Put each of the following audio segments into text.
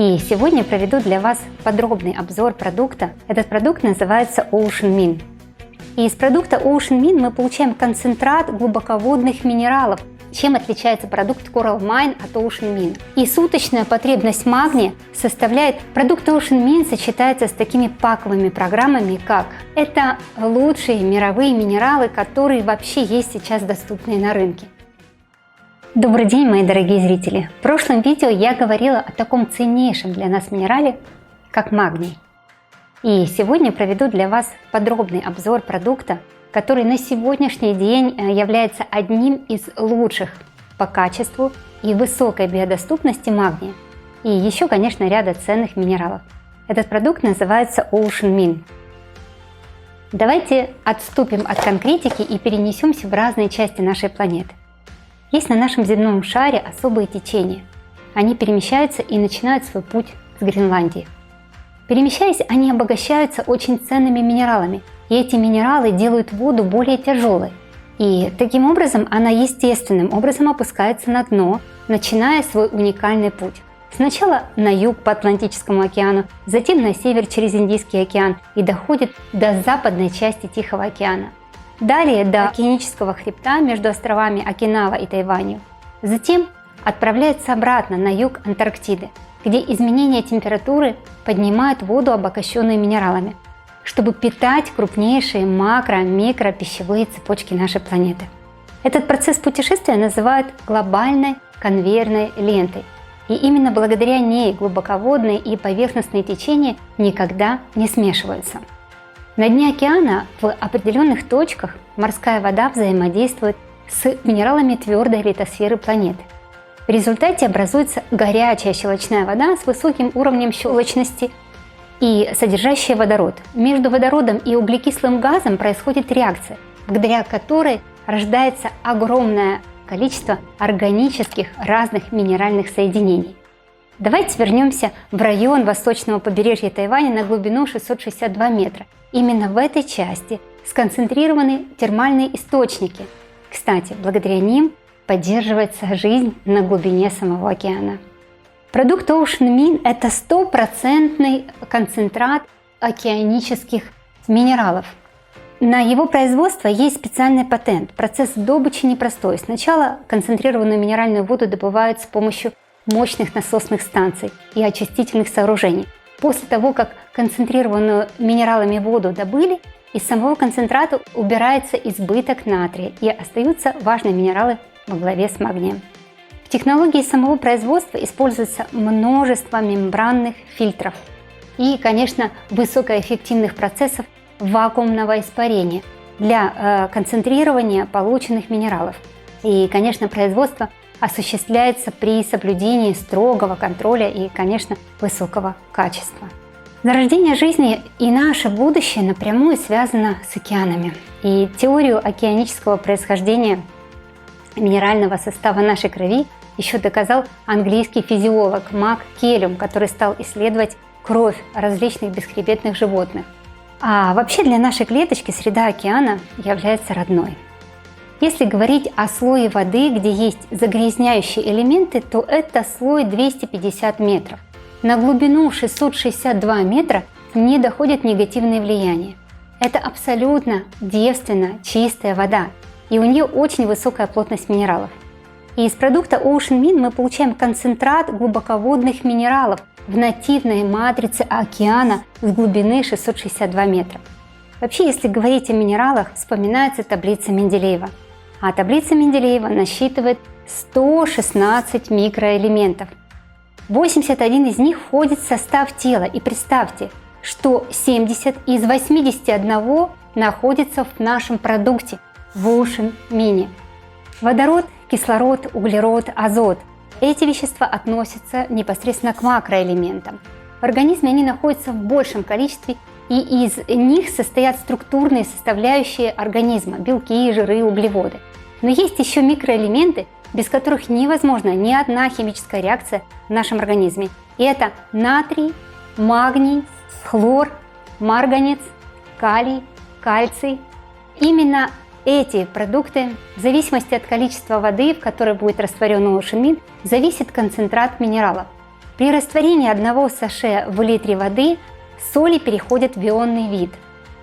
И сегодня проведу для вас подробный обзор продукта. Этот продукт называется Ocean Min. И из продукта Ocean Min мы получаем концентрат глубоководных минералов. Чем отличается продукт Coral Mine от Ocean Min? И суточная потребность магния составляет... Продукт Ocean Min сочетается с такими паковыми программами, как это лучшие мировые минералы, которые вообще есть сейчас доступные на рынке. Добрый день, мои дорогие зрители! В прошлом видео я говорила о таком ценнейшем для нас минерале, как магний. И сегодня проведу для вас подробный обзор продукта, который на сегодняшний день является одним из лучших по качеству и высокой биодоступности магния. И еще, конечно, ряда ценных минералов. Этот продукт называется Ocean Min. Давайте отступим от конкретики и перенесемся в разные части нашей планеты. Есть на нашем земном шаре особые течения. Они перемещаются и начинают свой путь с Гренландии. Перемещаясь, они обогащаются очень ценными минералами, и эти минералы делают воду более тяжелой. И таким образом она естественным образом опускается на дно, начиная свой уникальный путь. Сначала на юг по Атлантическому океану, затем на север через Индийский океан и доходит до западной части Тихого океана. Далее до океанического хребта между островами Окинава и Тайванью. Затем отправляется обратно на юг Антарктиды, где изменение температуры поднимают воду, обогащенную минералами, чтобы питать крупнейшие макро-микро-пищевые цепочки нашей планеты. Этот процесс путешествия называют глобальной конвейерной лентой. И именно благодаря ней глубоководные и поверхностные течения никогда не смешиваются. На дне океана в определенных точках морская вода взаимодействует с минералами твердой литосферы планеты. В результате образуется горячая щелочная вода с высоким уровнем щелочности и содержащая водород. Между водородом и углекислым газом происходит реакция, благодаря которой рождается огромное количество органических разных минеральных соединений. Давайте вернемся в район восточного побережья Тайваня на глубину 662 метра. Именно в этой части сконцентрированы термальные источники. Кстати, благодаря ним поддерживается жизнь на глубине самого океана. Продукт Ocean Min – это стопроцентный концентрат океанических минералов. На его производство есть специальный патент. Процесс добычи непростой. Сначала концентрированную минеральную воду добывают с помощью мощных насосных станций и очистительных сооружений. После того, как концентрированную минералами воду добыли, из самого концентрата убирается избыток натрия и остаются важные минералы во главе с магнием. В технологии самого производства используется множество мембранных фильтров и, конечно, высокоэффективных процессов вакуумного испарения для концентрирования полученных минералов. И, конечно, производство осуществляется при соблюдении строгого контроля и, конечно, высокого качества. Зарождение жизни и наше будущее напрямую связано с океанами. И теорию океанического происхождения минерального состава нашей крови еще доказал английский физиолог Мак Келлюм, который стал исследовать кровь различных бесхребетных животных. А вообще для нашей клеточки среда океана является родной. Если говорить о слое воды, где есть загрязняющие элементы, то это слой 250 метров. На глубину 662 метра не доходят негативные влияния. Это абсолютно девственно чистая вода, и у нее очень высокая плотность минералов. И из продукта Ocean Min мы получаем концентрат глубоководных минералов в нативной матрице океана с глубины 662 метра. Вообще, если говорить о минералах, вспоминается таблица Менделеева. А таблица Менделеева насчитывает 116 микроэлементов. 81 из них входит в состав тела. И представьте, что 70 из 81 находится в нашем продукте в Ocean Min. Водород, кислород, углерод, азот. Эти вещества относятся непосредственно к макроэлементам. В организме они находятся в большем количестве, и из них состоят структурные составляющие организма – белки, жиры, углеводы. Но есть еще микроэлементы, без которых невозможна ни одна химическая реакция в нашем организме. И это натрий, магний, хлор, марганец, калий, кальций. Именно эти продукты, в зависимости от количества воды, в которой будет растворен Ocean Min, зависит концентрат минералов. При растворении одного саше в литре воды соли переходят в ионный вид.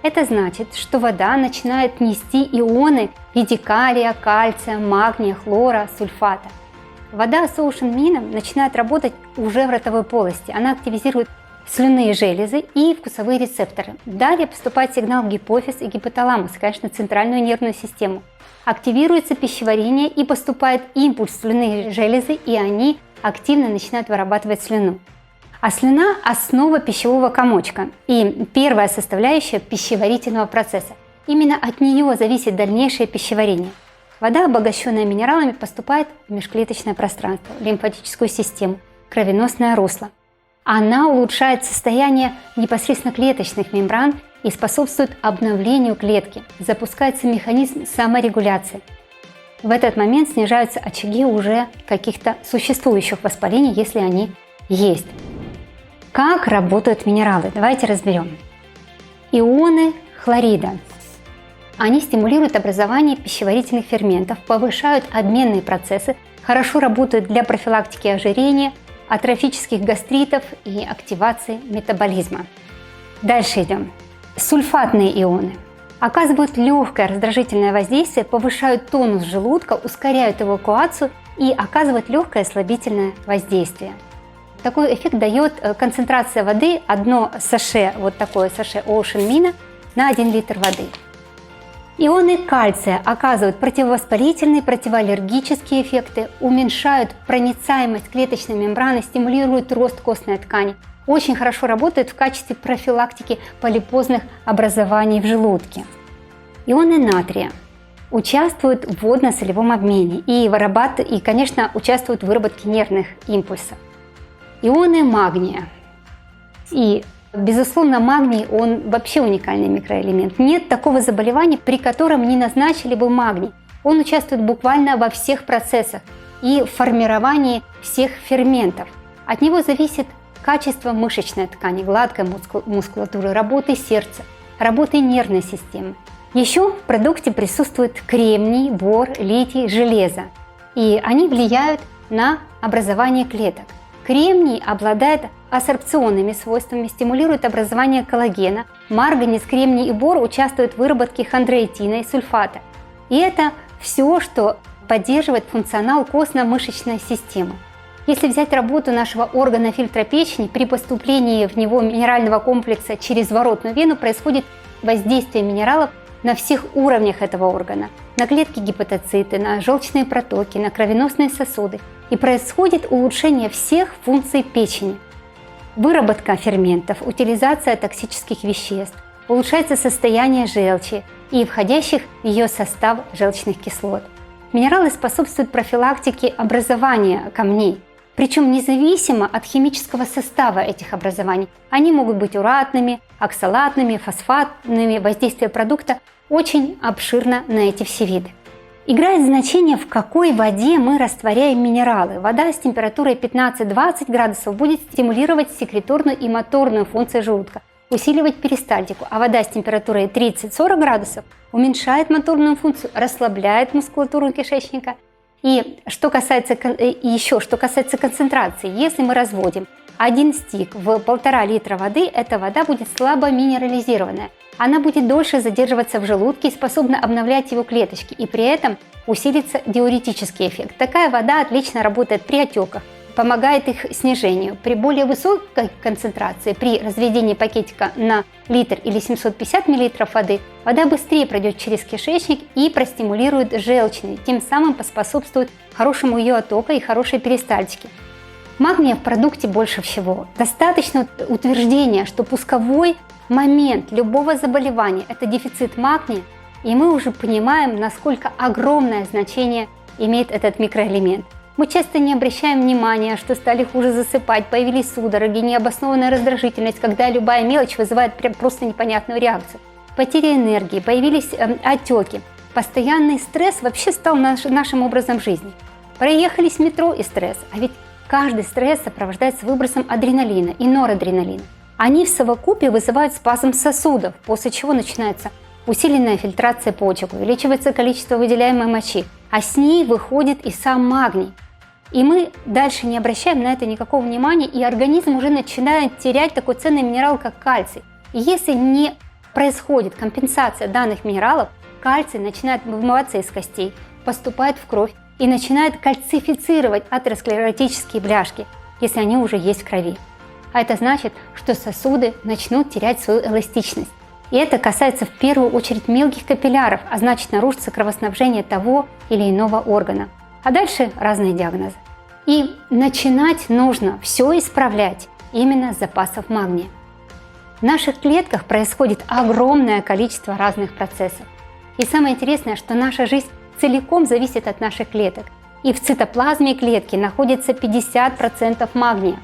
Это значит, что вода начинает нести ионы в виде калия, кальция, магния, хлора, сульфата. Вода с Ocean Min начинает работать уже в ротовой полости. Она активизирует слюнные железы и вкусовые рецепторы. Далее поступает сигнал в гипофиз и гипоталамус, конечно, центральную нервную систему. Активируется пищеварение и поступает импульс в слюнные железы, и они активно начинают вырабатывать слюну. А слюна – основа пищевого комочка и первая составляющая пищеварительного процесса. Именно от нее зависит дальнейшее пищеварение. Вода, обогащенная минералами, поступает в межклеточное пространство, лимфатическую систему, кровеносное русло. Она улучшает состояние непосредственно клеточных мембран и способствует обновлению клетки. Запускается механизм саморегуляции. В этот момент снижаются очаги уже каких-то существующих воспалений, если они есть. Как работают минералы? Давайте разберем. Ионы хлорида. Они стимулируют образование пищеварительных ферментов, повышают обменные процессы, хорошо работают для профилактики ожирения, атрофических гастритов и активации метаболизма. Дальше идем. Сульфатные ионы оказывают легкое раздражительное воздействие, повышают тонус желудка, ускоряют эвакуацию и оказывают легкое слабительное воздействие. Такой эффект дает концентрация воды, одно саше, вот такое саше Ocean Min на 1 литр воды. Ионы кальция оказывают противовоспалительные, противоаллергические эффекты, уменьшают проницаемость клеточной мембраны, стимулируют рост костной ткани. Очень хорошо работают в качестве профилактики полипозных образований в желудке. Ионы натрия участвуют в водно-солевом обмене и, конечно, участвуют в выработке нервных импульсов. Ионы магния. И, безусловно, магний, он вообще уникальный микроэлемент. Нет такого заболевания, при котором не назначили бы магний. Он участвует буквально во всех процессах и в формировании всех ферментов. От него зависит качество мышечной ткани, гладкой мускулатуры, работы сердца, работы нервной системы. Еще в продукте присутствует кремний, бор, литий, железо. И они влияют на образование клеток. Кремний обладает ассорбционными свойствами, стимулирует образование коллагена. Марганец, кремний и бор участвуют в выработке хондроитина и сульфата. И это все, что поддерживает функционал костно-мышечной системы. Если взять работу нашего органа фильтра печени, при поступлении в него минерального комплекса через воротную вену происходит воздействие минералов на всех уровнях этого органа, на клетки гепатоциты, на желчные протоки, на кровеносные сосуды. И происходит улучшение всех функций печени. Выработка ферментов, утилизация токсических веществ, улучшается состояние желчи и входящих в ее состав желчных кислот. Минералы способствуют профилактике образования камней, причем независимо от химического состава этих образований. Они могут быть уратными, оксалатными, фосфатными. Воздействие продукта очень обширно на эти все виды. Играет значение, в какой воде мы растворяем минералы. Вода с температурой 15-20 градусов будет стимулировать секреторную и моторную функции желудка, усиливать перистальтику, а вода с температурой 30-40 градусов уменьшает моторную функцию, расслабляет мускулатуру кишечника. И что касается концентрации, если мы разводим 1 стик в 1,5 литра воды, эта вода будет слабо минерализированная. Она будет дольше задерживаться в желудке и способна обновлять его клеточки, и при этом усилится диуретический эффект. Такая вода отлично работает при отеках, помогает их снижению. При более высокой концентрации, при разведении пакетика на литр или 750 мл воды, вода быстрее пройдет через кишечник и простимулирует желчный, тем самым поспособствует хорошему ее оттоку и хорошей перистальтике. Магния в продукте больше всего. Достаточно утверждения, что пусковой момент любого заболевания – это дефицит магния, и мы уже понимаем, насколько огромное значение имеет этот микроэлемент. Мы часто не обращаем внимания, что стали хуже засыпать, появились судороги, необоснованная раздражительность, когда любая мелочь вызывает просто непонятную реакцию. Потеря энергии, появились отеки. Постоянный стресс вообще стал нашим образом жизни. Проехались в метро и стресс, а ведь каждый стресс сопровождается выбросом адреналина и норадреналина. Они в совокупе вызывают спазм сосудов, после чего начинается усиленная фильтрация почек, увеличивается количество выделяемой мочи, а с ней выходит и сам магний. И мы дальше не обращаем на это никакого внимания, и организм уже начинает терять такой ценный минерал, как кальций. И если не происходит компенсация данных минералов, кальций начинает вымываться из костей, поступает в кровь и начинает кальцифицировать атеросклеротические бляшки, если они уже есть в крови. А это значит, что сосуды начнут терять свою эластичность. И это касается в первую очередь мелких капилляров, а значит нарушится кровоснабжение того или иного органа. А дальше разные диагнозы. И начинать нужно все исправлять именно с запасов магния. В наших клетках происходит огромное количество разных процессов. И самое интересное, что наша жизнь целиком зависит от наших клеток. И в цитоплазме клетки находится 50% магния.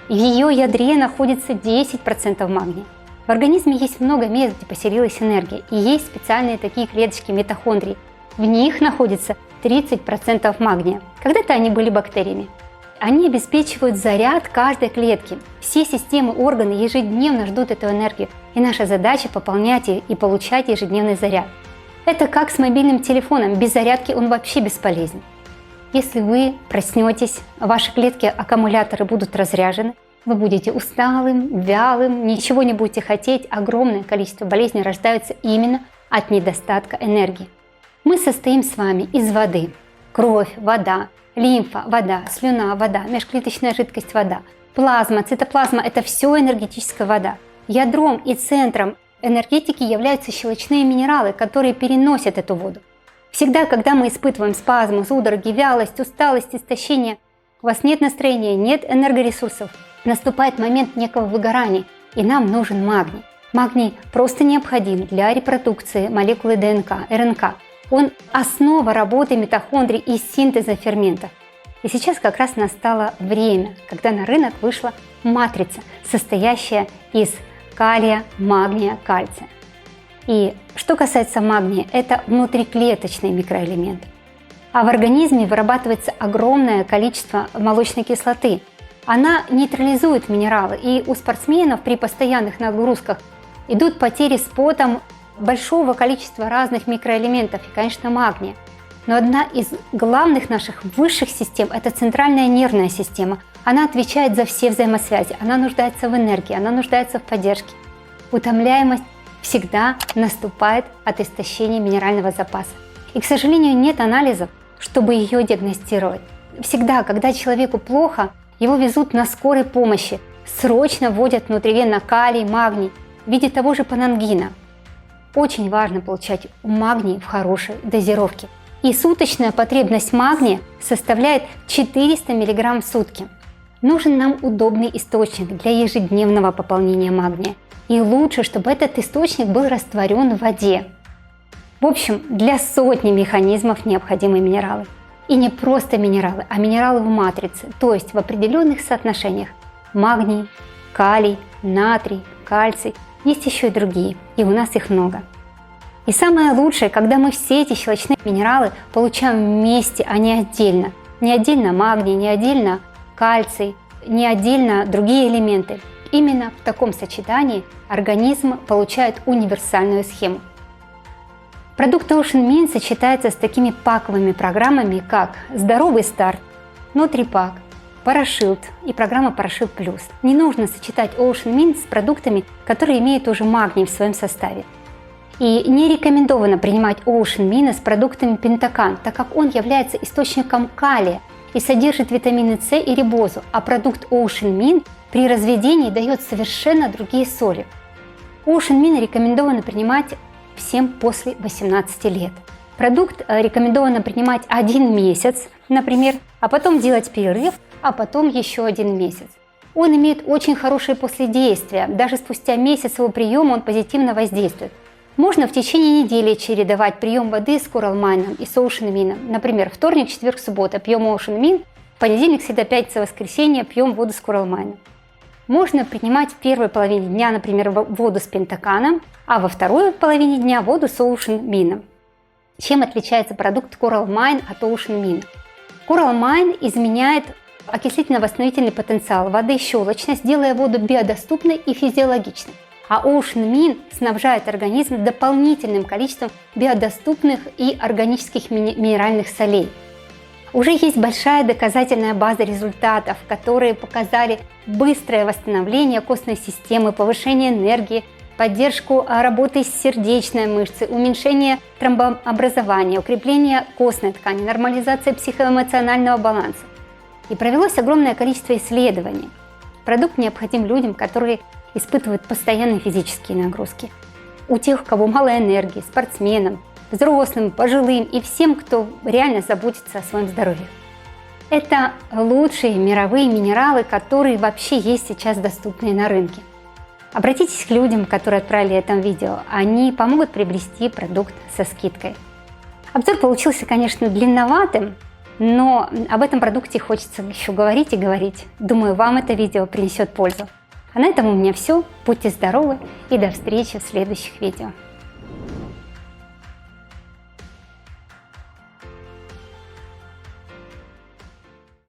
В ее ядре находится 10% магния. В организме есть много мест, где поселилась энергия, и есть специальные такие клеточки митохондрии. В них находится 30% магния. Когда-то они были бактериями. Они обеспечивают заряд каждой клетки. Все системы, органы ежедневно ждут эту энергию, и наша задача пополнять ее и получать ежедневный заряд. Это как с мобильным телефоном, без зарядки он вообще бесполезен. Если вы проснетесь, ваши клетки, аккумуляторы будут разряжены, вы будете усталым, вялым, ничего не будете хотеть. Огромное количество болезней рождаются именно от недостатка энергии. Мы состоим с вами из воды. Кровь, вода, лимфа, вода, слюна, вода, межклеточная жидкость, вода, плазма, цитоплазма – это все энергетическая вода. Ядром и центром энергетики являются щелочные минералы, которые переносят эту воду. Всегда, когда мы испытываем спазмы, судороги, вялость, усталость, истощение, у вас нет настроения, нет энергоресурсов, наступает момент некого выгорания, и нам нужен магний. Магний просто необходим для репродукции молекулы ДНК, РНК. Он основа работы митохондрий и синтеза ферментов. И сейчас как раз настало время, когда на рынок вышла матрица, состоящая из калия, магния, кальция. И что касается магния, это внутриклеточный микроэлемент. А в организме вырабатывается огромное количество молочной кислоты. Она нейтрализует минералы, и у спортсменов при постоянных нагрузках идут потери с потом большого количества разных микроэлементов и, конечно, магния. Но одна из главных наших высших систем – это центральная нервная система. Она отвечает за все взаимосвязи, она нуждается в энергии, она нуждается в поддержке. Утомляемость всегда наступает от истощения минерального запаса. И, к сожалению, нет анализов, чтобы ее диагностировать. Всегда, когда человеку плохо, его везут на скорой помощи, срочно вводят внутривенно калий, магний в виде того же панангина. Очень важно получать магний в хорошей дозировке. И суточная потребность магния составляет 400 мг в сутки. Нужен нам удобный источник для ежедневного пополнения магния. И лучше, чтобы этот источник был растворен в воде. В общем, для сотни механизмов необходимы минералы. И не просто минералы, а минералы в матрице, то есть в определенных соотношениях. Магний, калий, натрий, кальций. Есть еще и другие, и у нас их много. И самое лучшее, когда мы все эти щелочные минералы получаем вместе, а не отдельно. Не отдельно магний, не отдельно кальций, не отдельно другие элементы. Именно в таком сочетании организм получает универсальную схему. Продукт Ocean Min сочетается с такими паковыми программами, как «Здоровый старт», «Нутрипак», «Парашилд» и программа «Парашилд Плюс». Не нужно сочетать Ocean Min с продуктами, которые имеют уже магний в своем составе. И не рекомендовано принимать Ocean Min с продуктами Пентакан, так как он является источником калия и содержит витамины С и рибозу, а продукт Ocean Min при разведении дает совершенно другие соли. Ocean Min рекомендовано принимать всем после 18 лет. Продукт рекомендовано принимать 1 месяц, например, а потом делать перерыв, а потом еще 1 месяц. Он имеет очень хорошее последействие, даже спустя месяц его приема он позитивно воздействует. Можно в течение недели чередовать прием воды с Coral Mine и с Ocean Min. Например, вторник, четверг, суббота пьем Ocean Min, в понедельник, среда, пятница, воскресенье пьем воду с Coral Mine. Можно принимать в первой половине дня, например, воду с пентаканом, а во второй половине дня воду с Ocean Min. Чем отличается продукт Coral Mine от Ocean Min? Coral Mine изменяет окислительно-восстановительный потенциал воды, щелочность, делая воду биодоступной и физиологичной. А Ocean Min снабжает организм дополнительным количеством биодоступных и органических минеральных солей. Уже есть большая доказательная база результатов, которые показали быстрое восстановление костной системы, повышение энергии, поддержку работы сердечной мышцы, уменьшение тромбообразования, укрепление костной ткани, нормализация психоэмоционального баланса. И провелось огромное количество исследований. Продукт необходим людям, которые испытывают постоянные физические нагрузки. У тех, у кого мало энергии, спортсменам, взрослым, пожилым и всем, кто реально заботится о своем здоровье. Это лучшие мировые минералы, которые вообще есть сейчас доступны на рынке. Обратитесь к людям, которые отправили это видео, они помогут приобрести продукт со скидкой. Обзор получился, конечно, длинноватым, но об этом продукте хочется еще говорить и говорить. Думаю, вам это видео принесет пользу. А на этом у меня все. Будьте здоровы и до встречи в следующих видео.